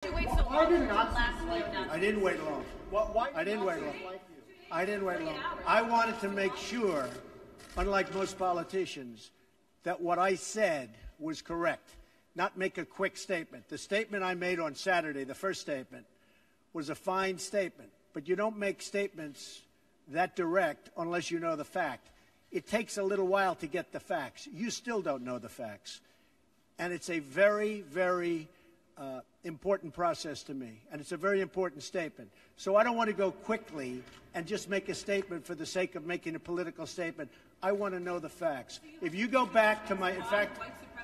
You wait so long until last week. I didn't wait long. I didn't wait long. I wanted to make sure, unlike most politicians, that what I said was correct, not make a quick statement. The statement I made on Saturday, the first statement, was a fine statement, but you don't make statements that direct unless you know the fact. It takes a little while to get the facts. You still don't know the facts. And it's a very, very important process to me, and it's a very important statement. So I don't want to go quickly and just make a statement for the sake of making a political statement. I want to know the facts. If you go back to my, in fact,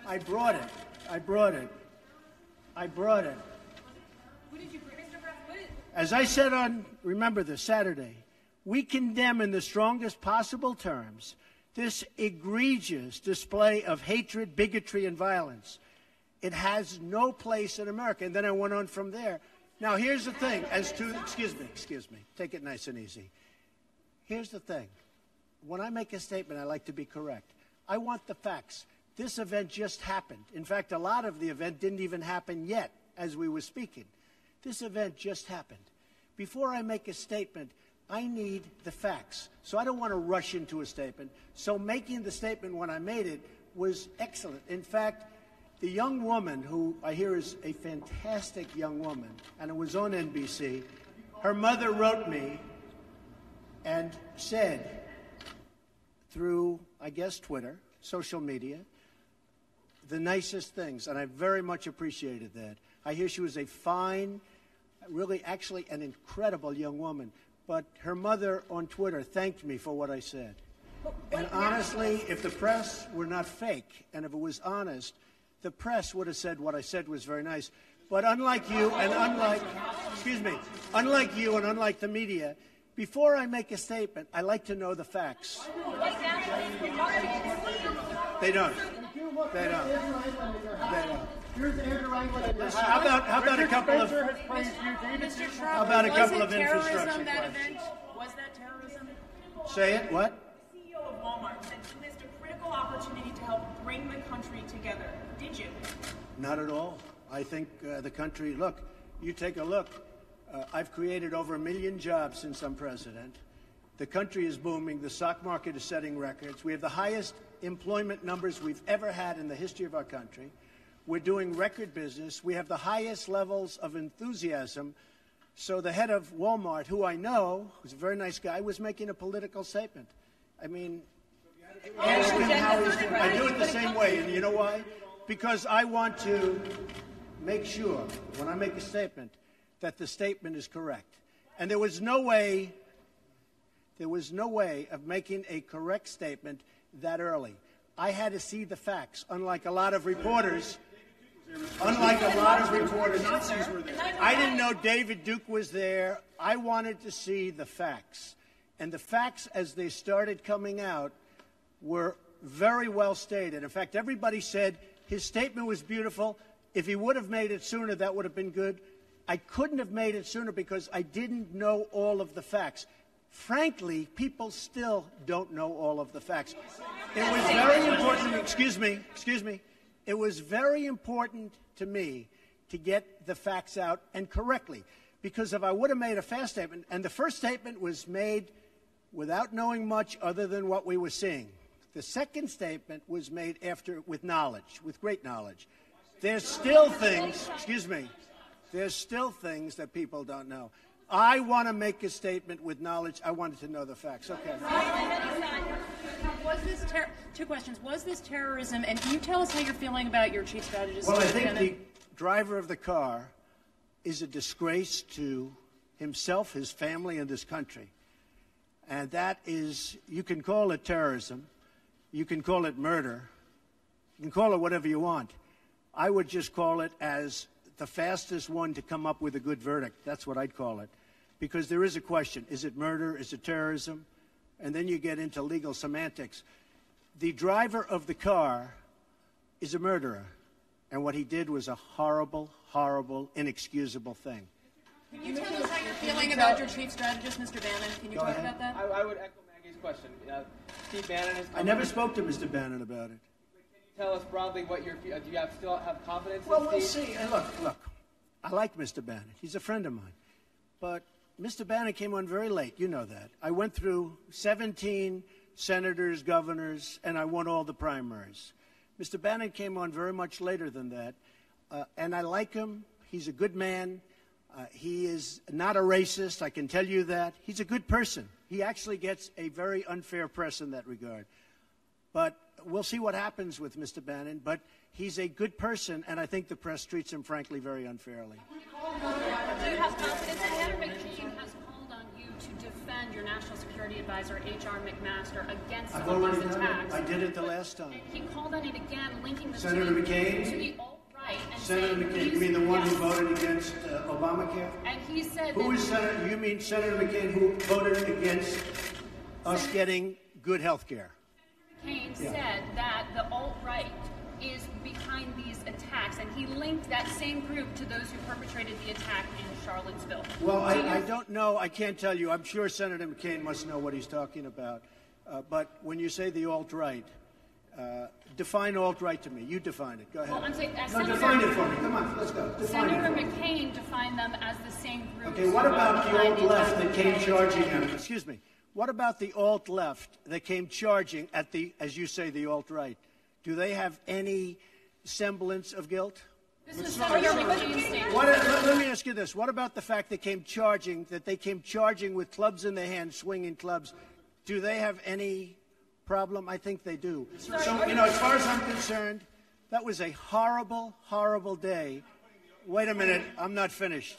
I brought it. Who did you bring, Mr. President? As I said on, remember this, Saturday, we condemn in the strongest possible terms this egregious display of hatred, bigotry, and violence. It has no place in America. And then I went on from there. Now, here's the thing. As to, excuse me. Take it nice and easy. Here's the thing. When I make a statement, I like to be correct. I want the facts. This event just happened. In fact, a lot of the event didn't even happen yet as we were speaking. This event just happened. Before I make a statement, I need the facts. So I don't want to rush into a statement. So making the statement when I made it was excellent. In fact, the young woman, who I hear is a fantastic young woman, and it was on NBC, her mother wrote me and said, through, I guess, Twitter, social media, the nicest things, and I very much appreciated that. I hear she was a fine, really, actually an incredible young woman, but her mother on Twitter thanked me for what I said. And honestly, if the press were not fake, and if it was honest, the press would have said what I said was very nice. But unlike you and unlike the media, before I make a statement, I like to know the facts. They don't. How about a couple of infrastructure questions? Was that terrorism? Say it, what? The CEO of Walmart said you missed a critical opportunity to help bring the country together. Did you? Not at all. I think the country, look, you take a look. I've created over 1 million jobs since I'm president. The country is booming. The stock market is setting records. We have the highest employment numbers we've ever had in the history of our country. We're doing record business. We have the highest levels of enthusiasm. So the head of Walmart, who I know, who's a very nice guy, was making a political statement. I mean, ask him how he's doing. I do it the same way, and you know why? Because I want to make sure, when I make a statement, that the statement is correct. And there was no way of making a correct statement that early. I had to see the facts, unlike a lot of reporters. I didn't know David Duke was there. I wanted to see the facts. And the facts, as they started coming out, were very well stated. In fact, everybody said his statement was beautiful. If he would have made it sooner, that would have been good. I couldn't have made it sooner because I didn't know all of the facts. Frankly, people still don't know all of the facts. It was very important, excuse me. It was very important to me to get the facts out, and correctly, because if I would have made a fast statement, and the first statement was made without knowing much other than what we were seeing. The second statement was made after, with knowledge, with great knowledge. There's still things, there's still things that people don't know. I want to make a statement with knowledge. I wanted to know the facts. Okay. Was this two questions. Was this terrorism? And can you tell us how you're feeling about your chief strategist? Well, I think the driver of the car is a disgrace to himself, his family, and this country. And that is, you can call it terrorism. You can call it murder. You can call it whatever you want. I would just call it as the fastest one to come up with a good verdict. That's what I'd call it. Because there is a question. Is it murder? Is it terrorism? And then you get into legal semantics. The driver of the car is a murderer. And what he did was a horrible, horrible, inexcusable thing. Can you tell us how you're feeling about your chief strategist, Mr. Bannon? Can you talk about that? I would echo Maggie's question. Steve Bannon has... I never spoke to Mr. Bannon about it. Tell us broadly what your do you still have confidence in Steve? Well, we'll see. And look, I like Mr. Bannon. He's a friend of mine. But Mr. Bannon came on very late. You know that. I went through 17 senators, governors, and I won all the primaries. Mr. Bannon came on very much later than that. And I like him. He's a good man. He is not a racist, I can tell you that. He's a good person. He actually gets a very unfair press in that regard. But we'll see what happens with Mr. Bannon. But he's a good person, and I think the press treats him, frankly, very unfairly. Do you have confidence that Senator McCain has called on you to defend your National Security Advisor, H.R. McMaster, against some of these attacks? I did it the last time. And he called on it again, linking the Senator McCain? to the alt-right. And Senator McCain, you mean the one who voted against Obamacare? And he said who is Senator? You mean Senator McCain who voted against us getting good health care? McCain said that the alt-right is behind these attacks, and he linked that same group to those who perpetrated the attack in Charlottesville. Well, I don't know. I can't tell you. I'm sure Senator McCain must know what he's talking about. But when you say the alt-right, define alt-right to me. You define it. Go ahead. Well, I'm saying, define it for me. Come on, let's go. Define Senator it. McCain defined them as the same group. Okay, what about the alt-left that came charging at him? Excuse me. What about the alt-left that came charging at the, as you say, the alt-right? Do they have any semblance of guilt? This is Senator McCain's statement. Let me ask you this. What about the fact that they came charging with clubs in their hands, swinging clubs? Do they have any problem? I think they do. So, as far as I'm concerned, that was a horrible, horrible day. Wait a minute. I'm not finished.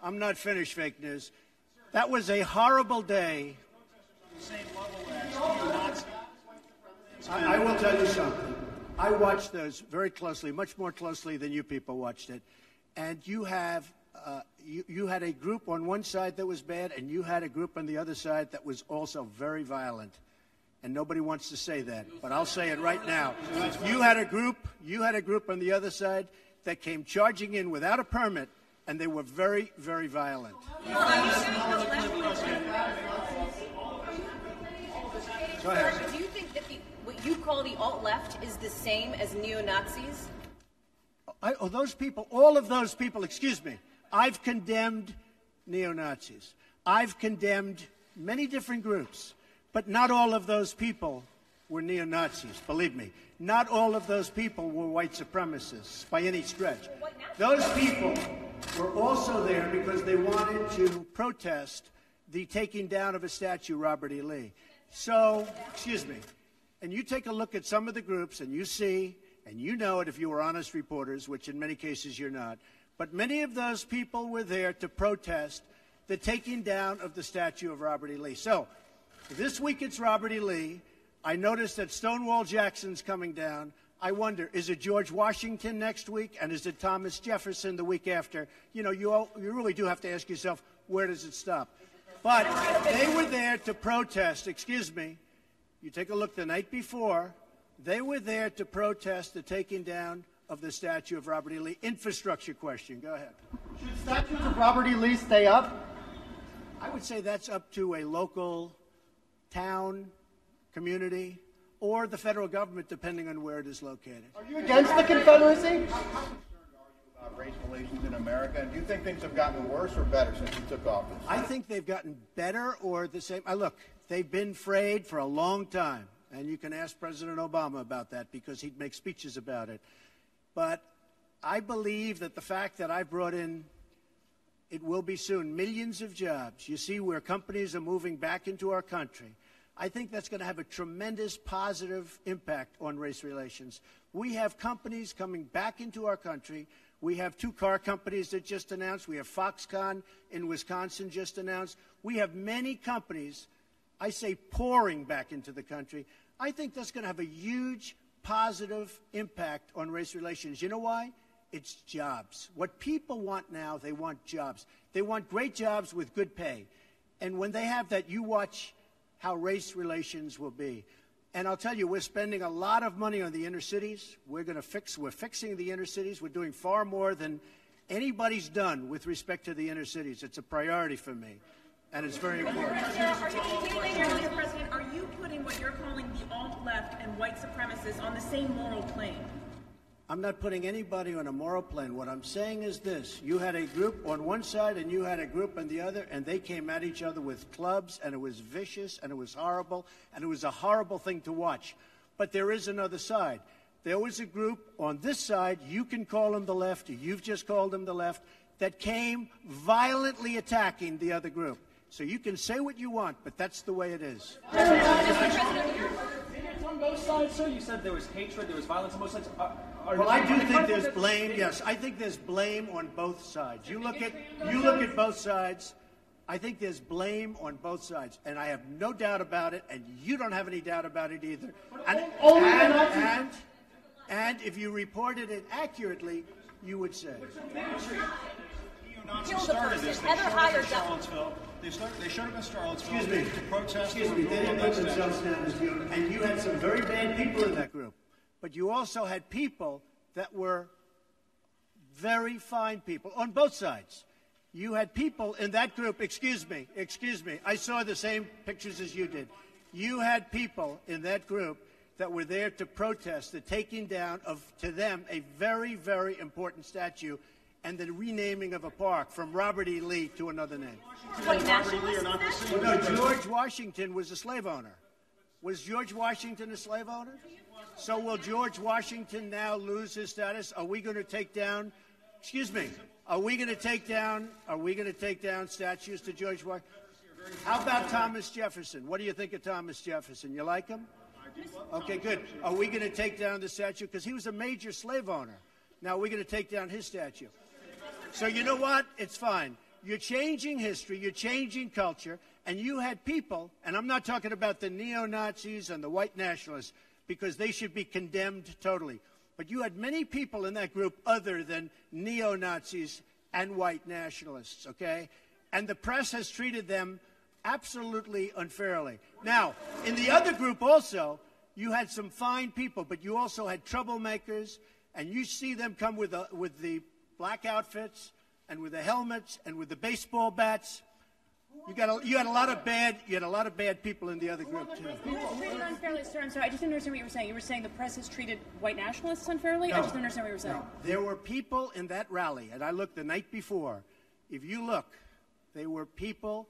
I'm not finished, fake news. That was a horrible day. I will tell you something. I watched those very closely, much more closely than you people watched it. And you have you had a group on one side that was bad, and you had a group on the other side that was also very violent. And nobody wants to say that, but I'll say it right now. You had a group on the other side that came charging in without a permit, and they were very, very violent. Go ahead. Do you think that what you call the alt-left is the same as neo-Nazis? Those people, all of those people, excuse me, I've condemned neo-Nazis. I've condemned many different groups, but not all of those people were neo-Nazis, believe me. Not all of those people were white supremacists by any stretch. Those people were also there because they wanted to protest the taking down of a statue, Robert E. Lee. So, excuse me, and you take a look at some of the groups and you see, and you know it if you were honest reporters, which in many cases you're not, but many of those people were there to protest the taking down of the statue of Robert E. Lee. So, this week it's Robert E. Lee. I noticed that Stonewall Jackson's coming down. I wonder, is it George Washington next week, and is it Thomas Jefferson the week after? You know, you really do have to ask yourself, where does it stop? But they were there to protest, excuse me, you take a look the night before, they were there to protest the taking down of the statue of Robert E. Lee. Infrastructure question, go ahead. Should statues of Robert E. Lee stay up? I would say that's up to a local town, community, or the federal government, depending on where it is located. Are you against the Confederacy? Race relations in America, and do you think things have gotten worse or better since you took office? I think they've gotten better or the same. Look, they've been frayed for a long time, and you can ask President Obama about that because he'd make speeches about it. But I believe that the fact that I brought in, it will be soon, millions of jobs. You see where companies are moving back into our country. I think that's going to have a tremendous positive impact on race relations. We have companies coming back into our country. We have 2 car companies that just announced. We have Foxconn in Wisconsin just announced. We have many companies, I say, pouring back into the country. I think that's going to have a huge positive impact on race relations. You know why? It's jobs. What people want now, they want jobs. They want great jobs with good pay. And when they have that, you watch how race relations will be. And I'll tell you, we're spending a lot of money on the inner cities. We're fixing the inner cities. We're doing far more than anybody's done with respect to the inner cities. It's a priority for me, and it's very important. Mr. President, are you putting what you're calling the alt-left and white supremacists on the same moral plane? I'm not putting anybody on a moral plane. What I'm saying is this. You had a group on one side and you had a group on the other, and they came at each other with clubs, and it was vicious, and it was horrible, and it was a horrible thing to watch. But there is another side. There was a group on this side, you can call them the left, or you've just called them the left, that came violently attacking the other group. So you can say what you want, but that's the way it is. On both sides, sir? You said there was hatred, there was violence on both sides. Well, I do think there's blame. Yes, I think there's blame on both sides. You look at both sides. I think there's blame on both sides, and I have no doubt about it, and you don't have any doubt about it either. And if you reported it accurately, you would say. Kill the person. Heather hired Charlottesville. They showed up in Charlottesville Excuse me. to protest. Excuse me. They didn't put themselves down as you, and you had some very bad people in that group. But you also had people that were very fine people on both sides. You had people in that group, excuse me, I saw the same pictures as you did. You had people in that group that were there to protest the taking down of, to them, a very, very important statue and the renaming of a park from Robert E. Lee to another name. No, George Washington was a slave owner. Was George Washington a slave owner? So will George Washington now lose his status? Are we going to take down, excuse me, are we going to take down statues to George Washington? How about Thomas Jefferson? What do you think of Thomas Jefferson? You like him? Okay, good. Are we going to take down the statue? Because he was a major slave owner. Now, we're going to take down his statue. So you know what? It's fine. You're changing history, you're changing culture, and you had people, and I'm not talking about the neo-Nazis and the white nationalists, because they should be condemned totally. But you had many people in that group other than neo-Nazis and white nationalists, okay? And the press has treated them absolutely unfairly. Now, in the other group also, you had some fine people, but you also had troublemakers, and you see them come with the black outfits and with the helmets and with the baseball bats. You had a lot of bad people in the other group too. Treated unfairly, sir. I'm sorry. I just didn't understand what you were saying. You were saying the press has treated white nationalists unfairly. No, I just didn't understand what you were saying. No. There were people in that rally, and I looked the night before. If you look, there were people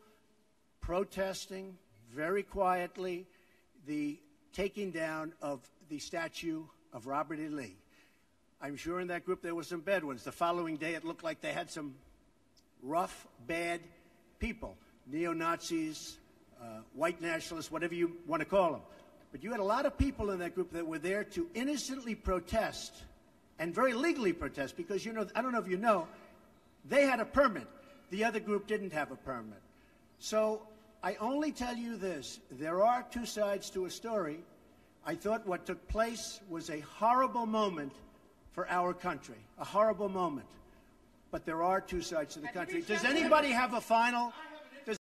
protesting very quietly the taking down of the statue of Robert E. Lee. I'm sure in that group there were some bad ones. The following day, it looked like they had some rough, bad people, neo-Nazis, white nationalists, whatever you want to call them. But you had a lot of people in that group that were there to innocently protest and very legally protest because, you know, I don't know if you know, they had a permit. The other group didn't have a permit. So I only tell you this. There are two sides to a story. I thought what took place was a horrible moment for our country, a horrible moment. But there are two sides to the country. Does anybody have a final